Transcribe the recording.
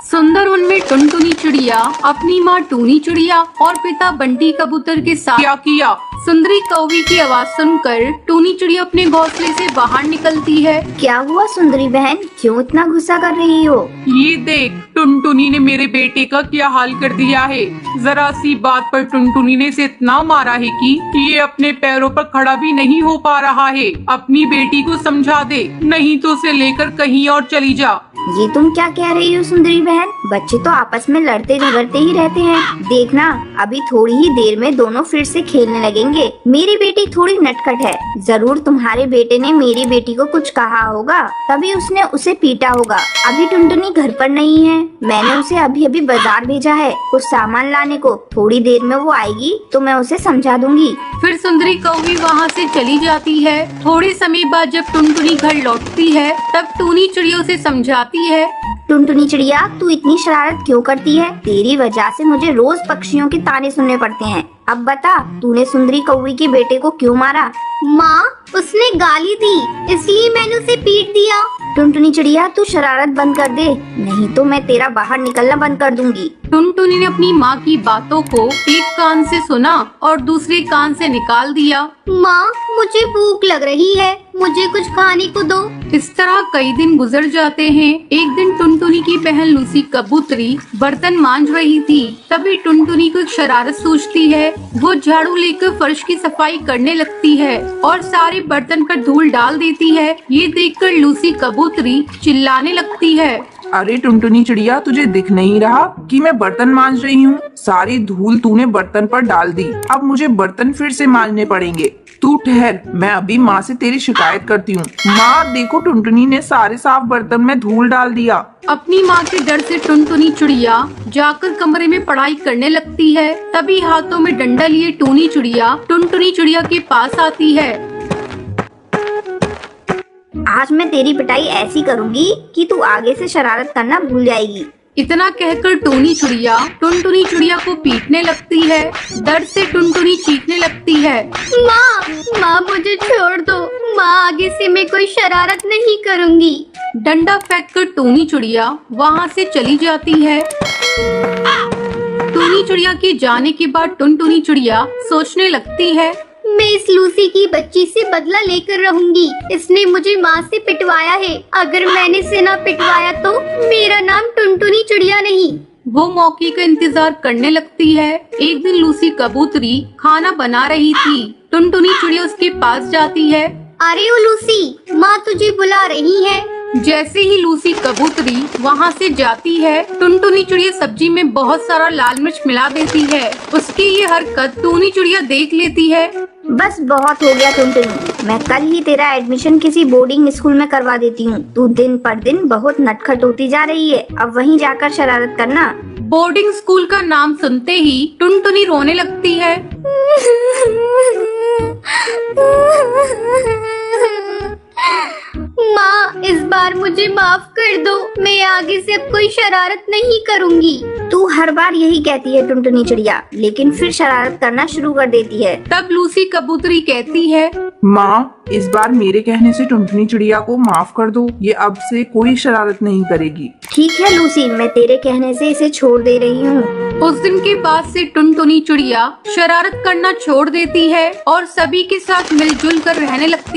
सुंदर वन में टुनटुनी चिड़िया अपनी माँ टूनी चिड़िया और पिता बंटी कबूतर के साथ क्या किया। सुंदरी कौवी की आवाज सुनकर टूनी चिड़िया अपने घोंसले से बाहर निकलती है। क्या हुआ सुंदरी बहन, क्यों इतना गुस्सा कर रही हो? ये देख, टुनटुनी ने मेरे बेटे का क्या हाल कर दिया है। जरा सी बात पर टुनटुनी ने इसे इतना मारा है कि ये अपने पैरों पर खड़ा भी नहीं हो पा रहा है। अपनी बेटी को समझा दे, नहीं तो उसे लेकर कहीं और चली जा। ये तुम क्या कह रही हो सुंदरी बहन? बच्चे तो आपस में लड़ते झगड़ते ही रहते हैं। देखना, अभी थोड़ी ही देर में दोनों फिर से खेलने लगेंगे। मेरी बेटी थोड़ी नटखट है, जरूर तुम्हारे बेटे ने मेरी बेटी को कुछ कहा होगा, तभी उसने उसे पीटा होगा। अभी टुनटुनी घर पर नहीं है, मैंने उसे अभी अभी बाजार भेजा है कुछ सामान लाने को। थोड़ी देर में वो आएगी तो मैं उसे समझा दूंगी। फिर सुंदरी कौवी वहाँ से चली जाती है। थोड़े समय बाद जब टुनटुनी घर लौटती है तब टूनी चिड़िया उसे समझाती है। टुनटुनी चिड़िया, तू इतनी शरारत क्यों करती है? तेरी वजह से मुझे रोज पक्षियों के ताने सुनने पड़ते हैं। अब बता, तूने सुंदरी कौवी के बेटे को क्यों मारा? माँ, उसने गाली दी इसलिए मैंने उसे पीट दिया। टुनटुनी चिड़िया, तू शरारत बंद कर दे, नहीं तो मैं तेरा बाहर निकलना बंद कर दूंगी। टुनटुनी ने अपनी माँ की बातों को एक कान से सुना और दूसरे कान से निकाल दिया। माँ, मुझे भूख लग रही है, मुझे कुछ खाने को दो। इस तरह कई दिन गुजर जाते हैं। एक दिन टुनटुनी की बहन लूसी कबूतरी बर्तन मांज रही थी। तभी टुनटुनी को एक शरारत सूझती है। वो झाड़ू लेकर फर्श की सफाई करने लगती है और सारे बर्तन पर धूल डाल देती है। ये देखकर लूसी कबूतरी चिल्लाने लगती है। अरे टुनटुनी चिड़िया, तुझे दिख नहीं रहा कि मैं बर्तन मांज रही हूँ? सारी धूल तूने बर्तन पर डाल दी, अब मुझे बर्तन फिर से मांजने पड़ेंगे। तू ठहर, मैं अभी माँ से तेरी शिकायत करती हूँ। माँ देखो, टुनटुनी ने सारे साफ बर्तन में धूल डाल दिया। अपनी माँ के डर से टुनटुनी चिड़िया जाकर कमरे में पढ़ाई करने लगती है। तभी हाथों में डंडा लिए टूनी चिड़िया टुनटुनी चिड़िया के पास आती है। आज मैं तेरी पिटाई ऐसी करूंगी कि तू आगे से शरारत करना भूल जाएगी। इतना कहकर टूनी चिड़िया टुनटुनी चिड़िया को पीटने लगती है। डर से टुनटुनी चीखने लगती है। माँ, मुझे छोड़ दो। माँ, आगे से मैं कोई शरारत नहीं करूँगी। डंडा फेंककर टूनी चिड़िया वहाँ से चली जाती है। टूनी चिड़िया के जाने के बाद टुनटुनी चिड़िया सोचने लगती है, मैं इस लूसी की बच्ची से बदला लेकर रहूंगी। इसने मुझे माँ से पिटवाया है, अगर मैंने इसे ना पिटवाया तो मेरा नाम टुनटुनी चिड़िया नहीं। वो मौके का इंतजार करने लगती है। एक दिन लूसी कबूतरी खाना बना रही थी। टुनटुनी चिड़िया उसके पास जाती है। अरे ओ लूसी, माँ तुझे बुला रही है। जैसे ही लूसी कबूतरी वहाँ से जाती है, टुनटुनी चिड़िया सब्जी में बहुत सारा लाल मिर्च मिला देती है। उसकी ये हरकत टूनी चिड़िया देख लेती है। बस बहुत हो गया टुनटुनी, मैं कल ही तेरा एडमिशन किसी बोर्डिंग स्कूल में करवा देती हूँ। तू दिन पर दिन बहुत नटखट होती जा रही है, अब वहीं जाकर शरारत करना। बोर्डिंग स्कूल का नाम सुनते ही टुनटुनी रोने लगती है। माँ, इस बार मुझे माफ कर दो, मैं आगे से अब कोई शरारत नहीं करूँगी। तू हर बार यही कहती है टुनटुनी चिड़िया, लेकिन फिर शरारत करना शुरू कर देती है। तब लूसी कबूतरी कहती है, माँ, इस बार मेरे कहने से टुनटुनी चिड़िया को माफ कर दो, ये अब से कोई शरारत नहीं करेगी। ठीक है लूसी, मैं तेरे कहने से इसे छोड़ दे रही हूँ। उस दिन के बाद से टुनटुनी चिड़िया शरारत करना छोड़ देती है और सभी के साथ मिलजुल कर रहने लगती